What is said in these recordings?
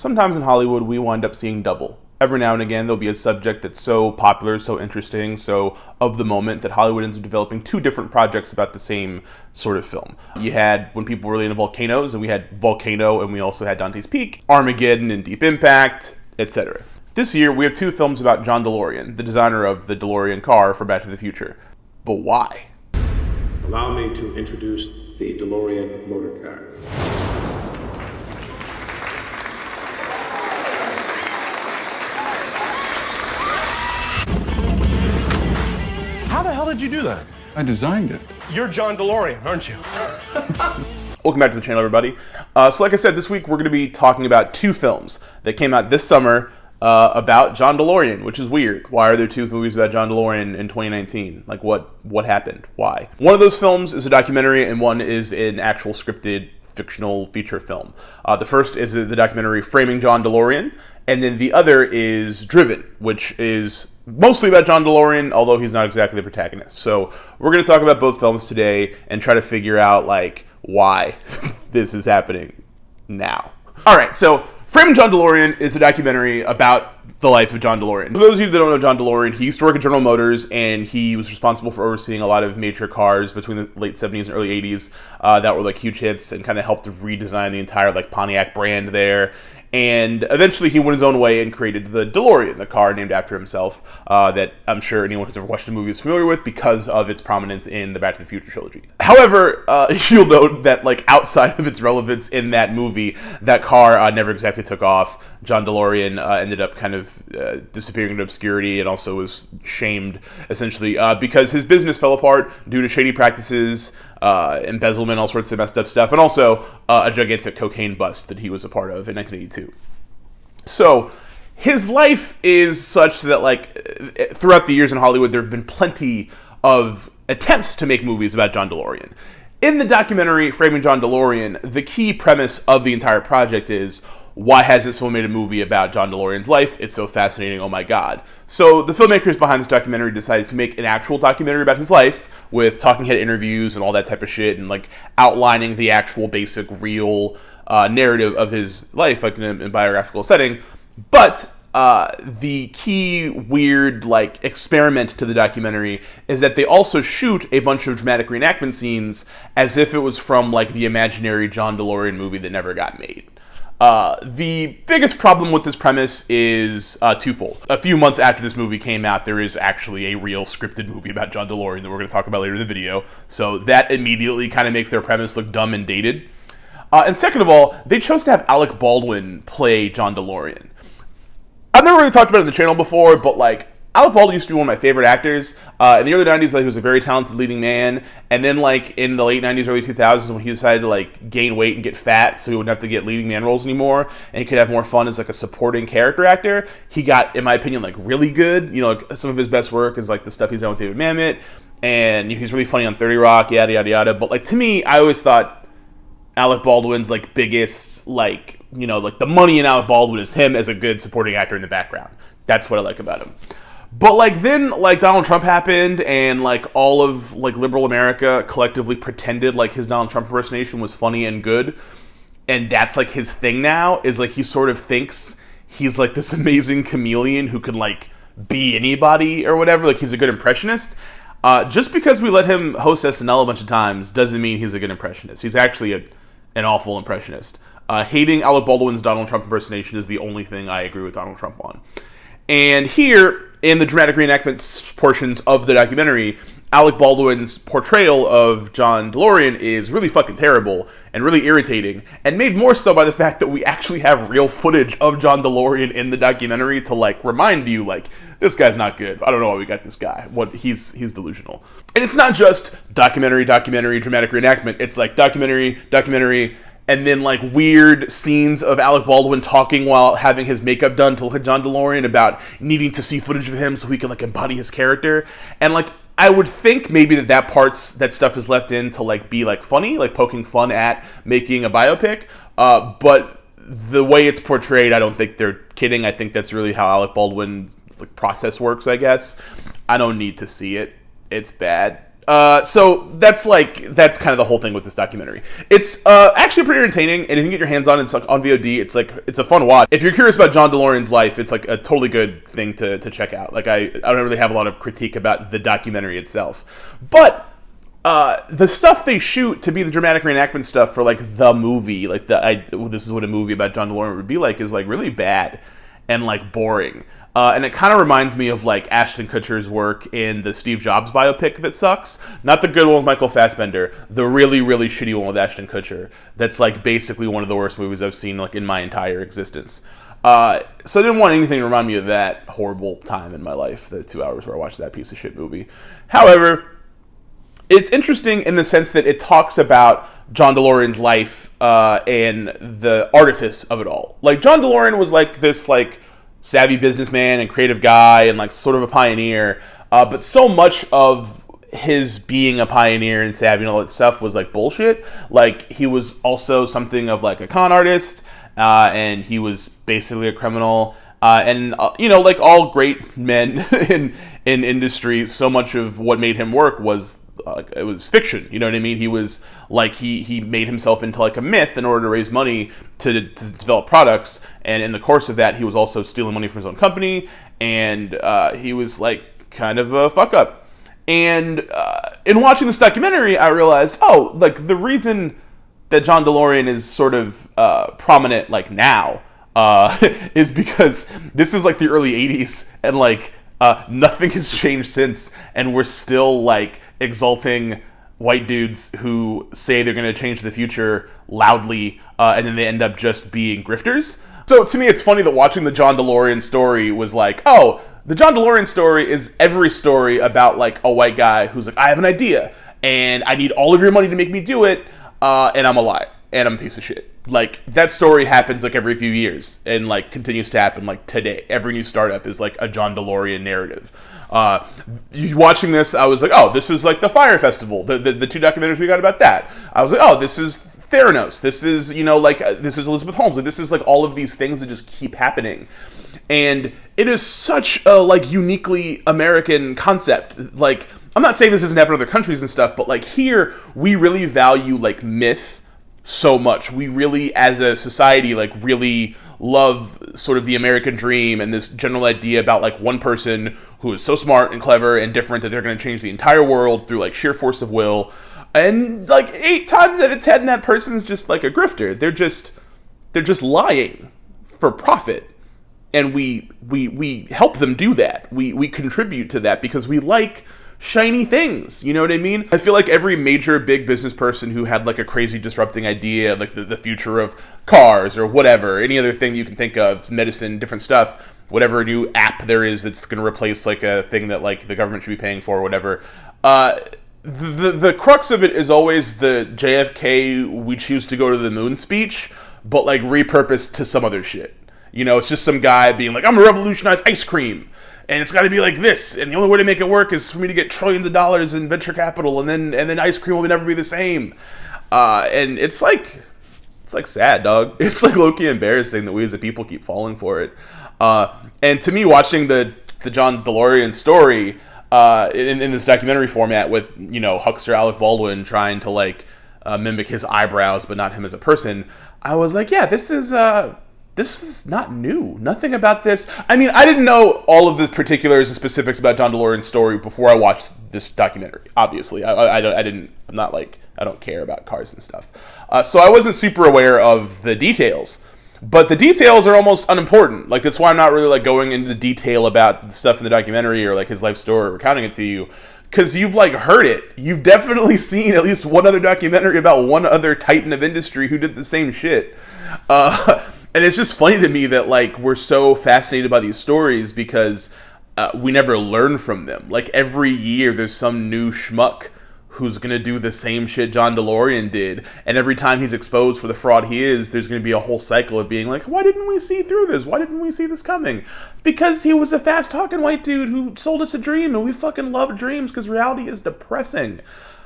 sometimes in Hollywood we wind up seeing double. Every now and again there'll be a subject that's so popular, so interesting, so of the moment that Hollywood ends up developing two different projects about the same sort of film. You had, when people were really into volcanoes, and we had Volcano, and we also had Dante's Peak, Armageddon and Deep Impact, etc. This year we have two films about John DeLorean, the designer of the DeLorean car for Back to the Future. But why? Allow me to introduce the DeLorean motor car. How the hell did you do that? I designed it. You're John DeLorean, aren't you? Welcome back to the channel, everybody. So like I said, this week we're going to be talking about two films that came out this summer about John DeLorean, which is weird. Why are there two movies about John DeLorean in 2019? Like, what happened? Why? One of those films is a documentary, and one is an actual scripted fictional feature film. The first is the documentary Framing John DeLorean, and then the other is Driven, which is mostly about John DeLorean, although he's not exactly the protagonist. So we're going to talk about both films today and try to figure out, like, why this is happening now. All right, so Framing John DeLorean is a documentary about the life of John DeLorean. For those of you that don't know John DeLorean, he used to work at General Motors, and he was responsible for overseeing a lot of major cars between the late 70s and early 80s that were like huge hits, and kind of helped to redesign the entire like Pontiac brand there. And eventually he went his own way and created the DeLorean, the car named after himself, that I'm sure anyone who's ever watched the movie is familiar with because of its prominence in the Back to the Future trilogy. However, you'll note that like outside of its relevance in that movie, that car never exactly took off. John DeLorean ended up kind of disappearing into obscurity, and also was shamed essentially because his business fell apart due to shady practices, embezzlement, all sorts of messed up stuff, and also a gigantic cocaine bust that he was a part of in 1982. So his life is such that, like, throughout the years in Hollywood, there have been plenty of attempts to make movies about John DeLorean. In the documentary Framing John DeLorean, the key premise of the entire project is, why hasn't someone made a movie about John DeLorean's life? It's so fascinating, oh my god. So the filmmakers behind this documentary decided to make an actual documentary about his life, with talking head interviews and all that type of shit, and like outlining the actual basic real narrative of his life, like in a biographical setting. But the key weird like experiment to the documentary is that they also shoot a bunch of dramatic reenactment scenes as if it was from like the imaginary John DeLorean movie that never got made. The biggest problem with this premise is twofold. A few months after this movie came out, there is actually a real scripted movie about John DeLorean that we're going to talk about later in the video, so that immediately kind of makes their premise look dumb and dated. And second of all, they chose to have Alec Baldwin play John DeLorean. I've never really talked about it on the channel before, but like, Alec Baldwin used to be one of my favorite actors. In the early 90s, like, he was a very talented leading man. And then, like, in the late 90s, early 2000s, when he decided to, like, gain weight and get fat so he wouldn't have to get leading man roles anymore, and he could have more fun as, like, a supporting character actor, he got, in my opinion, like, really good. You know, like, some of his best work is, like, the stuff he's done with David Mamet, and he's really funny on 30 Rock, yada, yada, yada. But, like, to me, I always thought Alec Baldwin's, like, biggest, like, you know, like, the money in Alec Baldwin is him as a good supporting actor in the background. That's what I like about him. But, like, then, like, Donald Trump happened, and, like, all of, like, liberal America collectively pretended like his Donald Trump impersonation was funny and good, and that's, like, his thing now, is, like, he sort of thinks he's, like, this amazing chameleon who could, like, be anybody or whatever, like, he's a good impressionist. Just because we let him host SNL a bunch of times doesn't mean he's a good impressionist. He's actually an awful impressionist. Hating Alec Baldwin's Donald Trump impersonation is the only thing I agree with Donald Trump on. And here, in the dramatic reenactments portions of the documentary, Alec Baldwin's portrayal of John DeLorean is really fucking terrible and really irritating, and made more so by the fact that we actually have real footage of John DeLorean in the documentary to, like, remind you, like, this guy's not good. I don't know why we got this guy. He's delusional. And it's not just documentary, dramatic reenactment. It's like documentary, and then, like, weird scenes of Alec Baldwin talking while having his makeup done to John DeLorean about needing to see footage of him so he can, like, embody his character. And, like, I would think maybe that stuff is left in to, like, be, like, funny, like, poking fun at making a biopic. But the way it's portrayed, I don't think they're kidding. I think that's really how Alec Baldwin's, like, process works, I guess. I don't need to see it. It's bad. So that's kind of the whole thing with this documentary. It's actually pretty entertaining, and if you can get your hands on it, it's like on VOD. It's a fun watch. If you're curious about John DeLorean's life, it's like a totally good thing to check out. Like I don't really have a lot of critique about the documentary itself, but the stuff they shoot to be the dramatic reenactment stuff for like the movie, like this is what a movie about John DeLorean would be like, is like really bad and like boring. And it kind of reminds me of like Ashton Kutcher's work in the Steve Jobs biopic that sucks. Not the good one with Michael Fassbender, the really, really shitty one with Ashton Kutcher. That's like basically one of the worst movies I've seen like in my entire existence. So I didn't want anything to remind me of that horrible time in my life, the 2 hours where I watched that piece of shit movie. However, it's interesting in the sense that it talks about John DeLorean's life and the artifice of it all. Like John DeLorean was like this like savvy businessman and creative guy and like sort of a pioneer, but so much of his being a pioneer and savvy and all that stuff was like bullshit. Like he was also something of like a con artist, and he was basically a criminal, and like all great men in industry, so much of what made him work was it was fiction, you know what I mean? He was like he made himself into like a myth in order to raise money to develop products, and in the course of that, he was also stealing money from his own company, and he was like kind of a fuck up. And in watching this documentary, I realized, like the reason that John DeLorean is sort of prominent like now is because this is like the early '80s, and like nothing has changed since, and we're still like exalting white dudes who say they're going to change the future loudly, and then they end up just being grifters. So to me, it's funny that watching the John DeLorean story was like, the John DeLorean story is every story about like a white guy who's like, I have an idea, and I need all of your money to make me do it, and I'm a liar, and I'm a piece of shit. Like, that story happens like every few years, and like continues to happen like today. Every new startup is like a John DeLorean narrative. Watching this, I was like, this is like the Fire Festival, the two documentaries we got about that. I was like, this is Theranos, this is, this is Elizabeth Holmes, like, this is like all of these things that just keep happening. And it is such a like uniquely American concept. Like, I'm not saying this doesn't happen in other countries and stuff, but like here, we really value like myth so much. We really, as a society, like really love sort of the American dream and this general idea about like one person who is so smart and clever and different that they're going to change the entire world through like sheer force of will. And like 8 times out of 10, that person's just like a grifter. They're just lying for profit. And we help them do that. We contribute to that because we like shiny things, you know what I mean? I feel like every major big business person who had like a crazy disrupting idea, like the future of cars or whatever, any other thing you can think of, medicine, different stuff, whatever new app there is that's going to replace like a thing that like the government should be paying for or whatever, the crux of it is always the JFK we choose to go to the moon speech, but like repurposed to some other shit. It's just some guy being like, I'm gonna revolutionize ice cream, and it's got to be like this, and the only way to make it work is for me to get trillions of dollars in venture capital, and then ice cream will never be the same. And it's like sad, dog. It's like low-key embarrassing that we as a people keep falling for it. And to me, watching the John DeLorean story in this documentary format with huckster Alec Baldwin trying to like mimic his eyebrows but not him as a person, I was like, yeah, this is not new. Nothing about this. I mean, I didn't know all of the particulars and specifics about John DeLorean's story before I watched this documentary. Obviously, I don't care about cars and stuff, so I wasn't super aware of the details. But the details are almost unimportant. Like, that's why I'm not really like going into detail about the stuff in the documentary or like his life story or recounting it to you, because you've like heard it. You've definitely seen at least one other documentary about one other titan of industry who did the same shit. And it's just funny to me that like we're so fascinated by these stories because we never learn from them. Like every year there's some new schmuck who's going to do the same shit John DeLorean did. And every time he's exposed for the fraud he is, there's going to be a whole cycle of being like, why didn't we see through this? Why didn't we see this coming? Because he was a fast-talking white dude who sold us a dream, and we fucking love dreams because reality is depressing.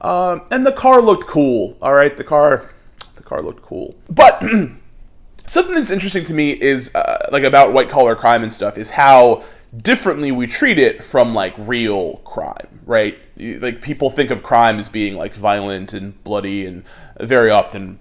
And the car looked cool, all right? The car looked cool. But something that's interesting to me is, like about white-collar crime and stuff, is how differently we treat it from like real crime, right? like people think of crime as being like violent and bloody and very often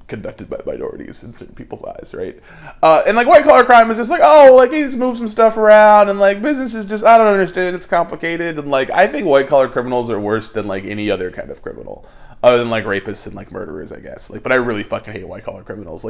conducted by minorities in certain people's eyes, right? And like white collar crime is just like, oh, like he just moves some stuff around, and like business is just, I don't understand, it's complicated, and like I think white collar criminals are worse than like any other kind of criminal, other than like rapists and like murderers, I guess. Like, but I really fucking hate white collar criminals.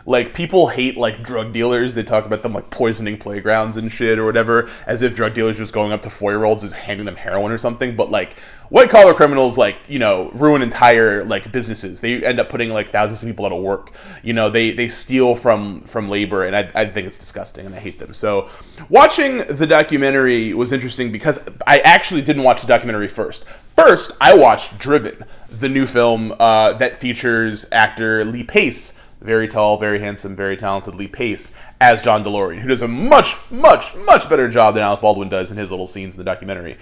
Like people hate like drug dealers. They talk about them like poisoning playgrounds and shit or whatever, as if drug dealers just going up to 4-year-olds and handing them heroin or something. But like white collar criminals, like, you know, ruin entire like businesses. They end up putting like thousands of people out of work. You know, they steal from labor, and I think it's disgusting, and I hate them. So watching the documentary was interesting because I actually didn't watch the documentary first. First, I watched Driven, the new film that features actor Lee Pace. Very tall, very handsome, very talented Lee Pace as John DeLorean, who does a much, much, much better job than Alec Baldwin does in his little scenes in the documentary.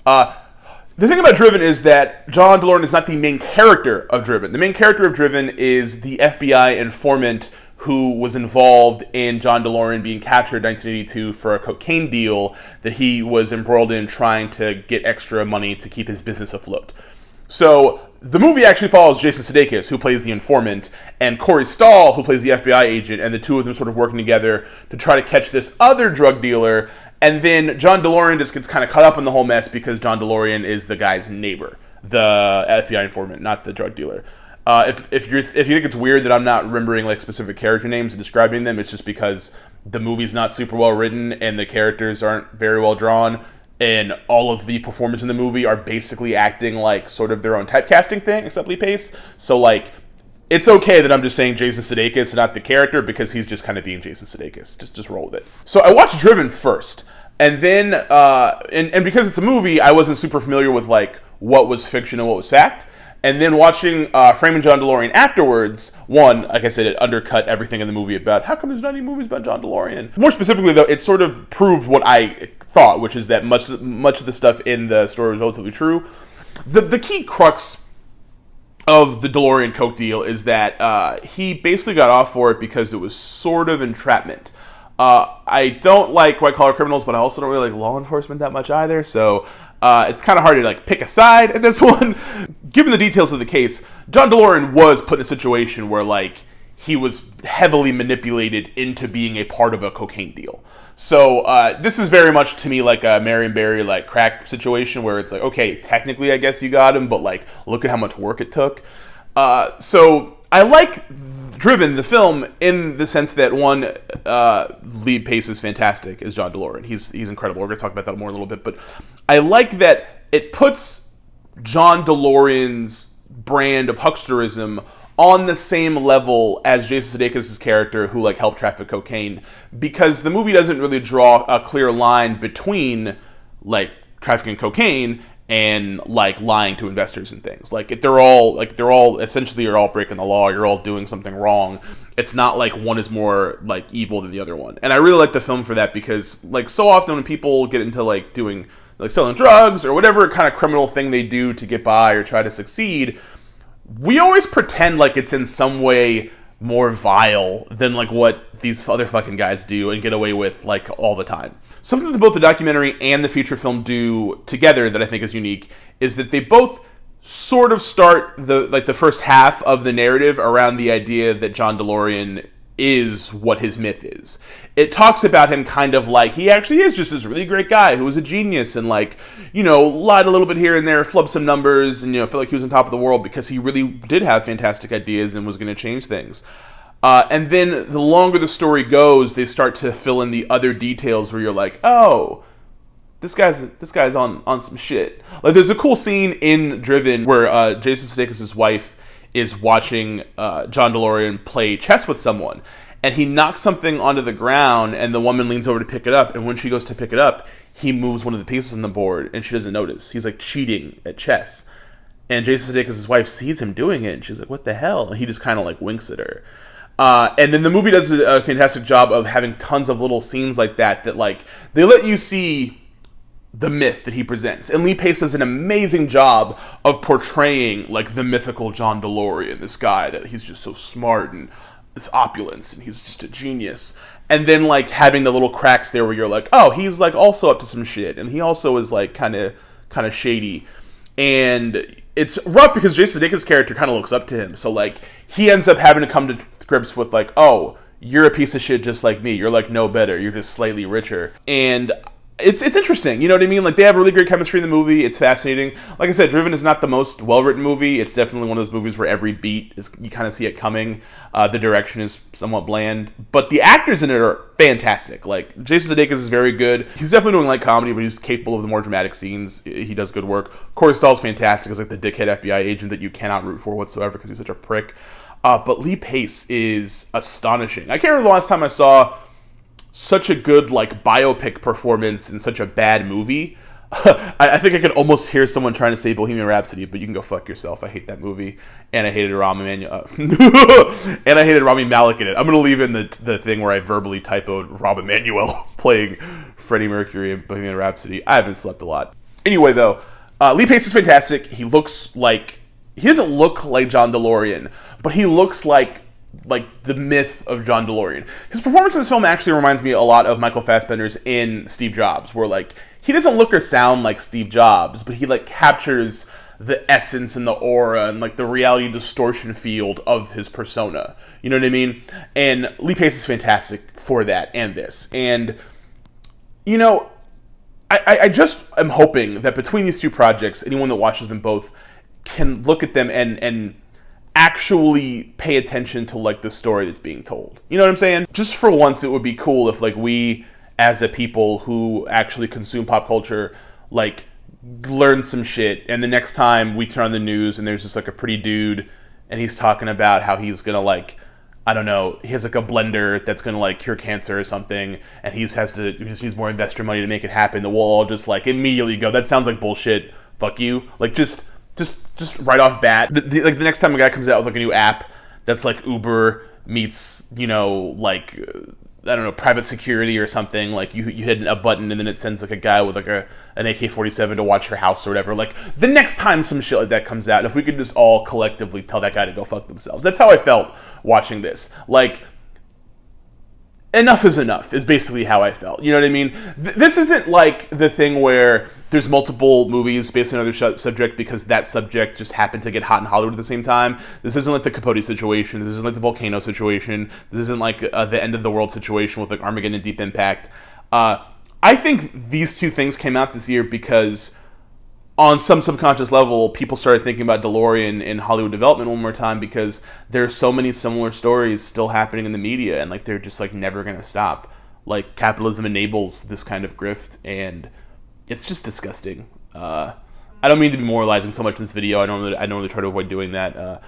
The thing about Driven is that John DeLorean is not the main character of Driven. The main character of Driven is the FBI informant who was involved in John DeLorean being captured in 1982 for a cocaine deal that he was embroiled in, trying to get extra money to keep his business afloat. So the movie actually follows Jason Sudeikis, who plays the informant, and Corey Stoll, who plays the FBI agent, and the two of them sort of working together to try to catch this other drug dealer. And then John DeLorean just gets kind of caught up in the whole mess because John DeLorean is the guy's neighbor, the FBI informant, not the drug dealer. If you think it's weird that I'm not remembering like specific character names and describing them, it's just because the movie's not super well written and the characters aren't very well drawn. And all of the performers in the movie are basically acting like sort of their own typecasting thing, except Lee Pace. So, like, it's okay that I'm just saying Jason Sudeikis, not the character, because he's just kind of being Jason Sudeikis. Just roll with it. So I watched Driven first, and then, and because it's a movie, I wasn't super familiar with, like, what was fiction and what was fact. And then watching Framing John DeLorean afterwards, one, like I said, it undercut everything in the movie about how come there's not any movies about John DeLorean. More specifically, though, it sort of proved what I thought, which is that much of the stuff in the story was relatively true. The key crux of the DeLorean coke deal is that he basically got off for it because it was sort of entrapment. I don't like white-collar criminals, but I also don't really like law enforcement that much either, so it's kind of hard to like pick a side in this one. Given the details of the case, John DeLorean was put in a situation where like he was heavily manipulated into being a part of a cocaine deal. So this is very much to me like a Marion Barry like crack situation where it's like, okay, technically I guess you got him, but like look at how much work it took. So I like Driven, the film, in the sense that one, Lee Pace is fantastic as John DeLorean. He's incredible. We're going to talk about that more in a little bit, but I like that it puts John DeLorean's brand of hucksterism on the same level as Jason Sudeikis' character who like helped traffic cocaine, because the movie doesn't really draw a clear line between like trafficking cocaine and like lying to investors and things. Like they're all essentially you're all breaking the law, you're all doing something wrong. It's not like one is more like evil than the other one. And I really like the film for that, because like so often when people get into like doing like selling drugs or whatever kind of criminal thing they do to get by or try to succeed, we always pretend like it's in some way more vile than like what these other fucking guys do and get away with like all the time. Something that both the documentary and the feature film do together that I think is unique is that they both sort of start the first half of the narrative around the idea that John DeLorean is what his myth is. It talks about him kind of like he actually is just this really great guy who was a genius and like, you know, lied a little bit here and there, flubbed some numbers, and, you know, felt like he was on top of the world because he really did have fantastic ideas and was going to change things. And then the longer the story goes, they start to fill in the other details where you're like, oh, this guy's on some shit. Like there's a cool scene in Driven where Jason Sudeikis' wife is watching John DeLorean play chess with someone, and he knocks something onto the ground, and the woman leans over to pick it up, and when she goes to pick it up, he moves one of the pieces on the board, and she doesn't notice. He's like cheating at chess. And Jason Sudeikis' wife sees him doing it, and she's like, what the hell? And he just kind of like winks at her. And then the movie does a fantastic job of having tons of little scenes like that like, they let you see the myth that he presents. And Lee Pace does an amazing job of portraying like the mythical John DeLorean, this guy that he's just so smart and this opulence and he's just a genius. And then like having the little cracks there where you're like, oh, he's like also up to some shit, and he also is like kind of kind of shady. And it's rough because Jason Sudeikis' character kind of looks up to him. So, like, he ends up having to come to grips with, like, oh, you're a piece of shit just like me. You're, like, no better. You're just slightly richer. And it's interesting, you know what I mean? Like, they have really great chemistry in the movie. It's fascinating. Like I said, Driven is not the most well-written movie. It's definitely one of those movies where every beat is, you kind of see it coming. The direction is somewhat bland. But the actors in it are fantastic. Like, Jason Sudeikis is very good. He's definitely doing light comedy, but he's capable of the more dramatic scenes. He does good work. Corey Stoll's fantastic as, like, the dickhead FBI agent that you cannot root for whatsoever because he's such a prick. But Lee Pace is astonishing. I can't remember the last time I saw such a good, like, biopic performance in such a bad movie. I think I could almost hear someone trying to say Bohemian Rhapsody, but you can go fuck yourself. I hate that movie, and I hated Rami Malek in it. I'm gonna leave in the thing where I verbally typoed Rob Emanuel playing Freddie Mercury in Bohemian Rhapsody. I haven't slept a lot. Anyway, though, Lee Pace is fantastic. He doesn't look like John DeLorean, but he looks like the myth of John DeLorean. His performance in this film actually reminds me a lot of Michael Fassbender's in Steve Jobs, where, like, he doesn't look or sound like Steve Jobs, but he, like, captures the essence and the aura and, like, the reality distortion field of his persona. You know what I mean? And Lee Pace is fantastic for that and this. And, you know, I just am hoping that between these two projects, anyone that watches them both can look at them and actually pay attention to, like, the story that's being told. You know what I'm saying? Just for once, it would be cool if, like, we as a people who actually consume pop culture, like, learn some shit, and the next time we turn on the news and there's just, like, a pretty dude and he's talking about how he's gonna, like, I don't know, he has, like, a blender that's gonna, like, cure cancer or something, and he just needs more investor money to make it happen, that we'll all just, like, immediately go, that sounds like bullshit, fuck you. Like, just right off bat, like, the next time a guy comes out with, like, a new app that's, like, Uber meets, you know, like, I don't know, private security or something, like, you hit a button and then it sends, like, a guy with, like, an AK-47 to watch your house or whatever. Like, the next time some shit like that comes out, if we could just all collectively tell that guy to go fuck themselves. That's how I felt watching this. Like, enough is enough is basically how I felt. You know what I mean? This isn't like the thing where there's multiple movies based on another subject because that subject just happened to get hot in Hollywood at the same time. This isn't like the Capote situation. This isn't like the Volcano situation. This isn't like the end of the world situation with, like, Armageddon Deep Impact. I think these two things came out this year because on some subconscious level, people started thinking about DeLorean in Hollywood development one more time because there's so many similar stories still happening in the media, and, like, they're just, like, never going to stop. Like, capitalism enables this kind of grift, and it's just disgusting. I don't mean to be moralizing so much in this video. I normally try to avoid doing that.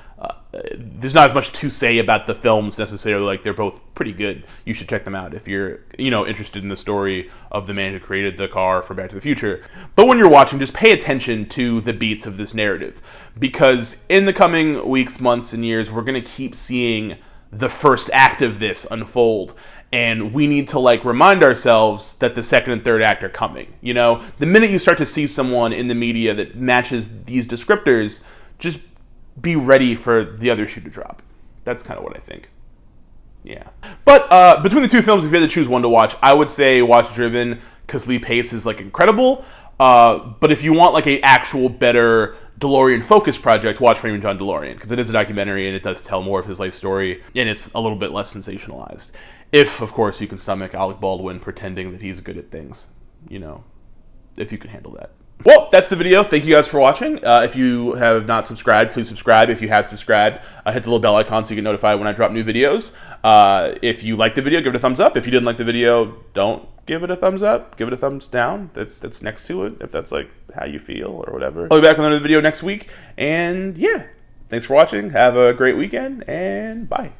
There's not as much to say about the films necessarily. Like, they're both pretty good. You should check them out if you're, you know, interested in the story of the man who created the car for Back to the Future. But when you're watching, just pay attention to the beats of this narrative, because in the coming weeks, months, and years, we're going to keep seeing the first act of this unfold. And we need to, like, remind ourselves that the second and third act are coming. You know, the minute you start to see someone in the media that matches these descriptors, just be ready for the other shoe to drop. That's kind of what I think. Yeah. But between the two films, if you had to choose one to watch, I would say watch Driven, because Lee Pace is, like, incredible. But if you want, like, a actual better DeLorean-focused project, watch Framing John DeLorean, because it is a documentary and it does tell more of his life story, and it's a little bit less sensationalized. If, of course, you can stomach Alec Baldwin pretending that he's good at things. You know, if you can handle that. Well, that's the video. Thank you guys for watching. If you have not subscribed, please subscribe. If you have subscribed, hit the little bell icon so you get notified when I drop new videos. If you like the video, give it a thumbs up. If you didn't like the video, don't give it a thumbs up. Give it a thumbs down. That's next to it, if that's, like, how you feel or whatever. I'll be back with another video next week. And, yeah, thanks for watching. Have a great weekend, and bye.